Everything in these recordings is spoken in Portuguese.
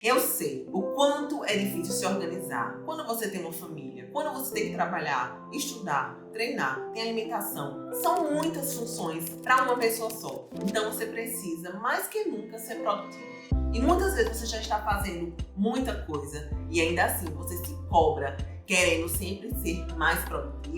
Eu sei o quanto é difícil se organizar quando você tem uma família, quando você tem que trabalhar, estudar, treinar, tem alimentação. São muitas funções para uma pessoa só. Então você precisa, mais que nunca, ser produtivo. E muitas vezes você já está fazendo muita coisa e ainda assim você se cobra, querendo sempre ser mais produtiva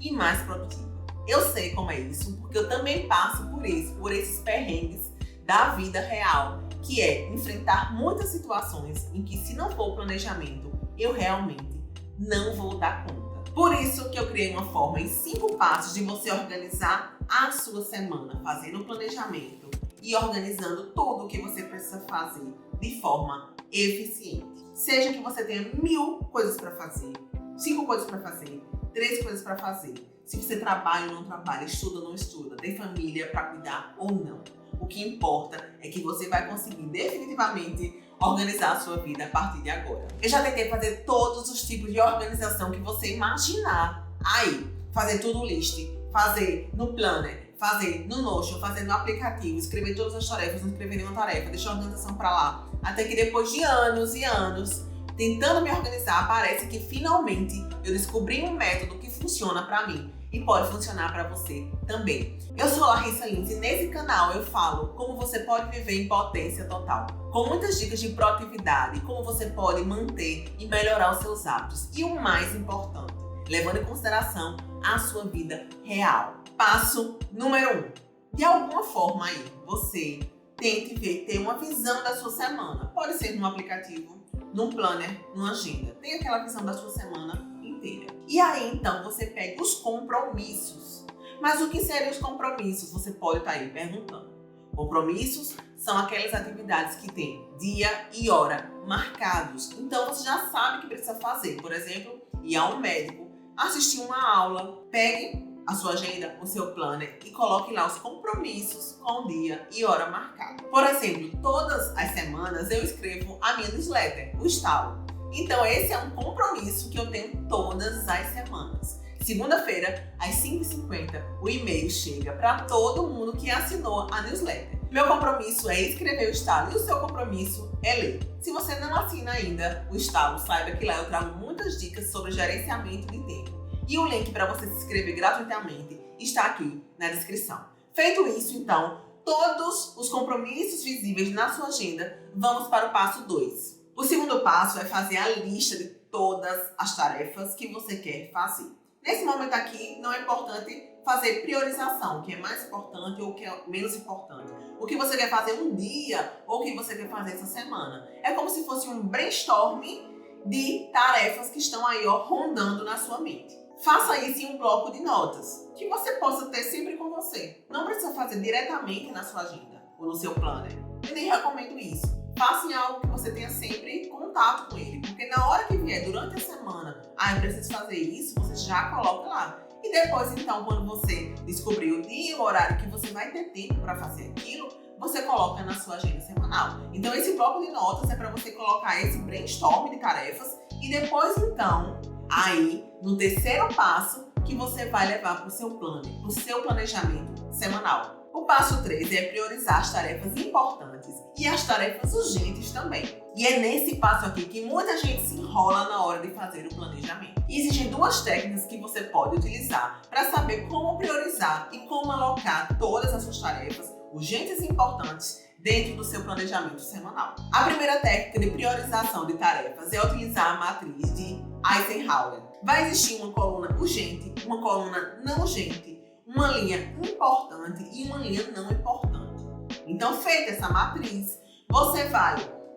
e mais produtiva. Eu sei como é isso, porque eu também passo por isso, por esses perrengues da vida real, que é enfrentar muitas situações em que, se não for o planejamento, eu realmente não vou dar conta. Por isso que eu criei uma forma em 5 passos de você organizar a sua semana, fazendo o planejamento e organizando tudo o que você precisa fazer de forma eficiente. Seja que você tenha 1000 coisas para fazer, 5 coisas para fazer, 3 coisas para fazer. Se você trabalha ou não trabalha, estuda ou não estuda, tem família para cuidar ou não. O que importa é que você vai conseguir definitivamente organizar a sua vida a partir de agora. Eu já tentei fazer todos os tipos de organização que você imaginar. Aí, fazer to-do list, fazer no planner, fazer no Notion, fazer no aplicativo, escrever todas as tarefas, não escrever nenhuma tarefa, deixar a organização para lá. Até que depois de anos e anos tentando me organizar, parece que finalmente eu descobri um método que funciona para mim e pode funcionar para você também. Eu sou Larissa Lins e nesse canal eu falo como você pode viver em potência total, com muitas dicas de produtividade, como você pode manter e melhorar os seus hábitos e o mais importante, levando em consideração a sua vida real. Passo número 1. De alguma forma aí, você tente ter uma visão da sua semana. Pode ser num aplicativo, num planner, numa agenda. Tem aquela visão da sua semana inteira. E aí, então, você pega os compromissos. Mas o que seriam os compromissos? Você pode estar aí perguntando. Compromissos são aquelas atividades que têm dia e hora marcados. Então, você já sabe o que precisa fazer. Por exemplo, ir ao médico, assistir uma aula. Pegue a sua agenda, o seu planner e coloque lá os compromissos com dia e hora marcado. Por exemplo, todas as semanas eu escrevo a minha newsletter, o Estalo. Então esse é um compromisso que eu tenho todas as semanas. Segunda-feira, às 5h50, o e-mail chega para todo mundo que assinou a newsletter. Meu compromisso é escrever o Estalo e o seu compromisso é ler. Se você não assina ainda o Estalo, saiba que lá eu trago muitas dicas sobre gerenciamento de tempo. E o link para você se inscrever gratuitamente está aqui na descrição. Feito isso, então, todos os compromissos visíveis na sua agenda, vamos para o passo 2. O segundo passo é fazer a lista de todas as tarefas que você quer fazer. Nesse momento aqui, não é importante fazer priorização, o que é mais importante ou o que é menos importante. O que você quer fazer um dia ou o que você quer fazer essa semana. É como se fosse um brainstorming de tarefas que estão aí rondando na sua mente. Faça isso em um bloco de notas, que você possa ter sempre com você. Não precisa fazer diretamente na sua agenda ou no seu planner. Eu nem recomendo isso. Faça em algo que você tenha sempre contato com ele, porque na hora que vier, durante a semana, eu preciso fazer isso, você já coloca lá. E depois, então, quando você descobrir o dia e o horário que você vai ter tempo para fazer aquilo, você coloca na sua agenda semanal. Então, esse bloco de notas é para você colocar esse brainstorm de tarefas e depois, então, aí, no terceiro passo, que você vai levar para o seu plano, para o seu planejamento semanal. O passo 3 é priorizar as tarefas importantes e as tarefas urgentes também. E é nesse passo aqui que muita gente se enrola na hora de fazer o planejamento. E existem 2 técnicas que você pode utilizar para saber como priorizar e como alocar todas as suas tarefas urgentes e importantes dentro do seu planejamento semanal. A primeira técnica de priorização de tarefas é utilizar a matriz de Eisenhower. Vai existir uma coluna urgente, uma coluna não urgente, uma linha importante e uma linha não importante. Então, feita essa matriz, você vai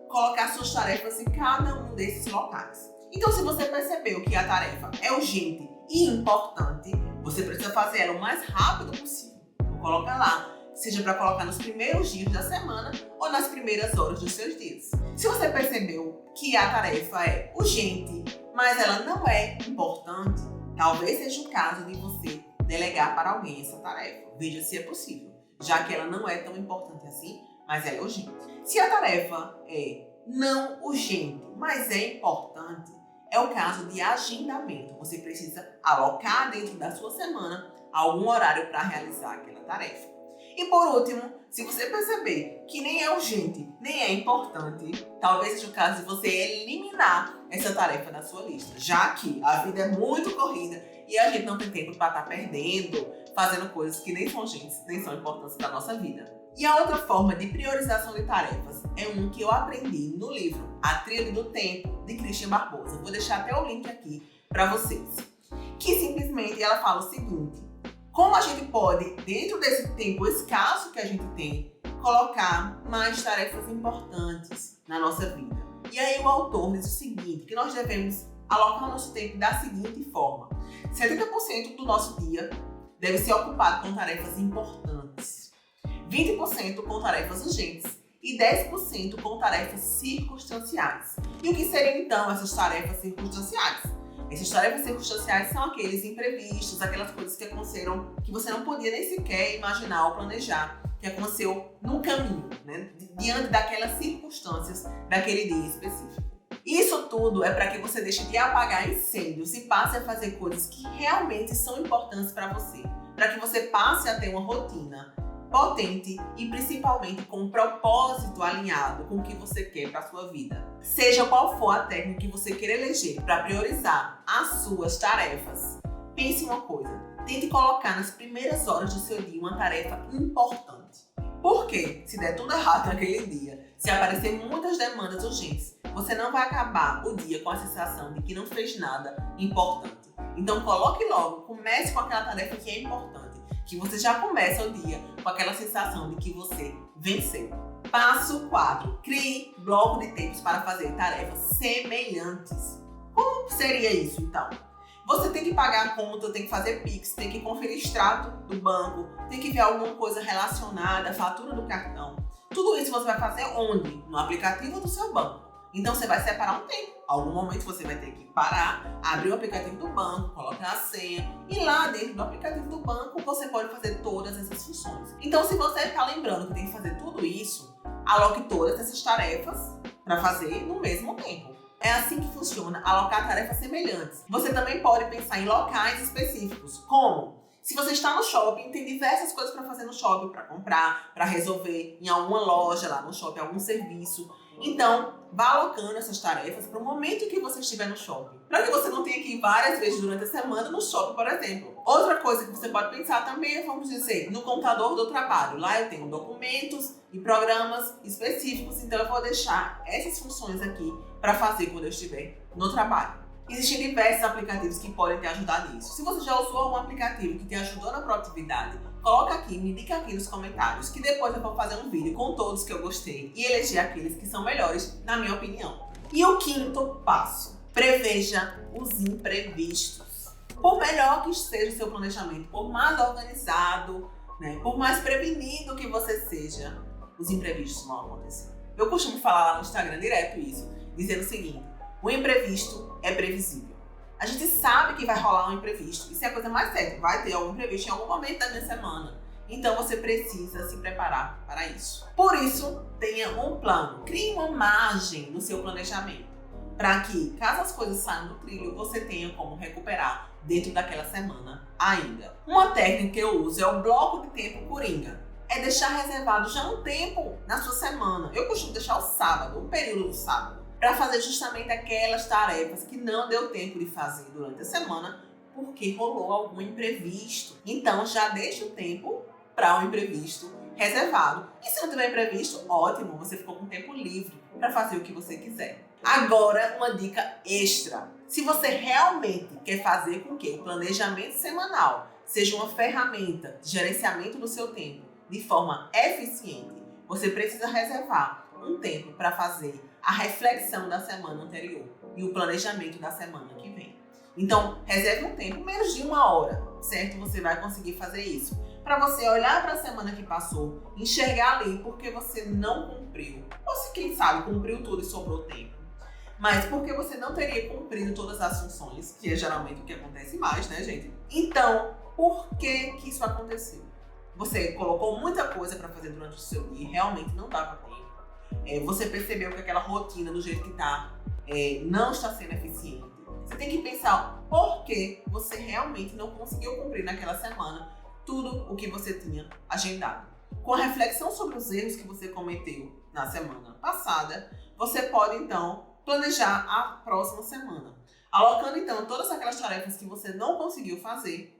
colocar suas tarefas em cada um desses locais. Então, se você percebeu que a tarefa é urgente e importante, você precisa fazer ela o mais rápido possível. Então, coloca lá, seja para colocar nos primeiros dias da semana ou nas primeiras horas dos seus dias. Se você percebeu que a tarefa é urgente, mas ela não é importante, talvez seja o caso de você delegar para alguém essa tarefa. Veja se é possível, já que ela não é tão importante assim, mas ela é urgente. Se a tarefa é não urgente, mas é importante, é o caso de agendamento. Você precisa alocar dentro da sua semana algum horário para realizar aquela tarefa. E por último, Se você perceber que nem é urgente, nem é importante, talvez seja o caso de você eliminar essa tarefa da sua lista, já que a vida é muito corrida e a gente não tem tempo para estar perdendo, fazendo coisas que nem são urgentes, nem são importantes para a nossa vida. E a outra forma de priorização de tarefas é um que eu aprendi no livro A Tríade do Tempo, de Christian Barbosa. Vou deixar até o link aqui para vocês. Que simplesmente ela fala o seguinte: como a gente pode, dentro desse tempo escasso que a gente tem, colocar mais tarefas importantes na nossa vida. E aí o autor diz o seguinte, que nós devemos alocar o nosso tempo da seguinte forma: 70% do nosso dia deve ser ocupado com tarefas importantes, 20% com tarefas urgentes e 10% com tarefas circunstanciais. E o que seriam então essas tarefas circunstanciais? Essas tarefas circunstanciais são aqueles imprevistos, aquelas coisas que aconteceram que você não podia nem sequer imaginar ou planejar, que aconteceu no caminho, né? Diante daquelas circunstâncias daquele dia específico. Isso tudo é para que você deixe de apagar incêndios e passe a fazer coisas que realmente são importantes para você, para que você passe a ter uma rotina potente e principalmente com um propósito alinhado com o que você quer para a sua vida. Seja qual for a técnica que você queira eleger para priorizar as suas tarefas, pense uma coisa: tente colocar nas primeiras horas do seu dia uma tarefa importante. Porque se der tudo errado naquele dia, se aparecer muitas demandas urgentes, você não vai acabar o dia com a sensação de que não fez nada importante. Então coloque logo, comece com aquela tarefa que é importante, que você já começa o dia com aquela sensação de que você venceu. Passo 4. Crie bloco de tempos para fazer tarefas semelhantes. Como seria isso então? Você tem que pagar a conta, tem que fazer Pix, tem que conferir extrato do banco, tem que ver alguma coisa relacionada à fatura do cartão. Tudo isso você vai fazer onde? No aplicativo do seu banco. Então você vai separar um tempo. Algum momento você vai ter que parar, abrir o aplicativo do banco, colocar a senha e lá dentro do aplicativo do banco você pode fazer todas essas funções. Então se você está lembrando que tem que fazer tudo isso, aloque todas essas tarefas para fazer no mesmo tempo. É assim que funciona alocar tarefas semelhantes. Você também pode pensar em locais específicos, como se você está no shopping, tem diversas coisas para fazer no shopping, para comprar, para resolver em alguma loja lá no shopping, algum serviço. Então, vá alocando essas tarefas para o momento que você estiver no shopping, para que você não tenha que ir várias vezes durante a semana no shopping, por exemplo. Outra coisa que você pode pensar também é, vamos dizer, no computador do trabalho. Lá eu tenho documentos e programas específicos, então eu vou deixar essas funções aqui para fazer quando eu estiver no trabalho. Existem diversos aplicativos que podem te ajudar nisso. Se você já usou algum aplicativo que te ajudou na produtividade, coloca aqui, me indica aqui nos comentários, que depois eu vou fazer um vídeo com todos que eu gostei e eleger aqueles que são melhores, na minha opinião. E o quinto passo: preveja os imprevistos. Por melhor que seja o seu planejamento, por mais organizado, né, por mais prevenido que você seja, os imprevistos vão acontecer. Eu costumo falar lá no Instagram direto isso, dizendo o seguinte: o imprevisto é previsível. A gente sabe que vai rolar um imprevisto. Isso é a coisa mais certa. Vai ter algum imprevisto em algum momento da minha semana. Então você precisa se preparar para isso. Por isso, tenha um plano. Crie uma margem no seu planejamento, para que, caso as coisas saiam do trilho, você tenha como recuperar dentro daquela semana ainda. Uma técnica que eu uso é o bloco de tempo coringa. É deixar reservado já um tempo na sua semana. Eu costumo deixar o sábado, um período do sábado, para fazer justamente aquelas tarefas que não deu tempo de fazer durante a semana porque rolou algum imprevisto. Então já deixa o tempo para um imprevisto reservado. E se não tiver imprevisto, ótimo, você ficou com tempo livre para fazer o que você quiser. Agora, uma dica extra. Se você realmente quer fazer com que o planejamento semanal seja uma ferramenta de gerenciamento do seu tempo de forma eficiente, você precisa reservar um tempo para fazer a reflexão da semana anterior e o planejamento da semana que vem. Então, reserve um tempo, menos de 1 hora, certo? Você vai conseguir fazer isso. Para você olhar para a semana que passou, enxergar ali porque você não cumpriu. Ou se, quem sabe, cumpriu tudo e sobrou tempo. Mas porque você não teria cumprido todas as funções, que é geralmente o que acontece mais, né, gente? Então, por que isso aconteceu? Você colocou muita coisa para fazer durante o seu dia e realmente não dava tempo. Você percebeu que aquela rotina do jeito que está não está sendo eficiente. Você tem que pensar por que você realmente não conseguiu cumprir naquela semana tudo o que você tinha agendado. com a reflexão sobre os erros que você cometeu na semana passada, você pode então planejar a próxima semana, alocando então todas aquelas tarefas que você não conseguiu fazer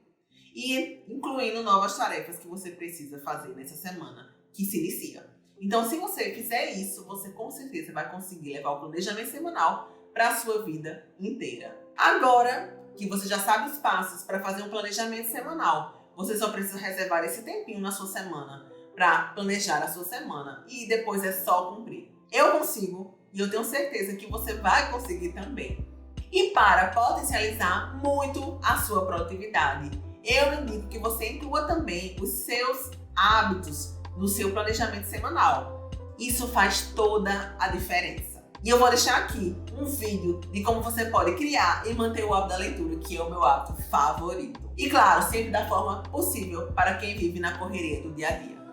e incluindo novas tarefas que você precisa fazer nessa semana que se inicia. Então, se você fizer isso, você com certeza vai conseguir levar o planejamento semanal para a sua vida inteira. Agora que você já sabe os passos para fazer um planejamento semanal, você só precisa reservar esse tempinho na sua semana para planejar a sua semana e depois é só cumprir. Eu consigo e eu tenho certeza que você vai conseguir também. E para potencializar muito a sua produtividade, eu indico que você inclua também os seus hábitos no seu planejamento semanal. Isso faz toda a diferença. E eu vou deixar aqui um vídeo de como você pode criar e manter o hábito da leitura, que é o meu hábito favorito. E claro, sempre da forma possível para quem vive na correria do dia a dia.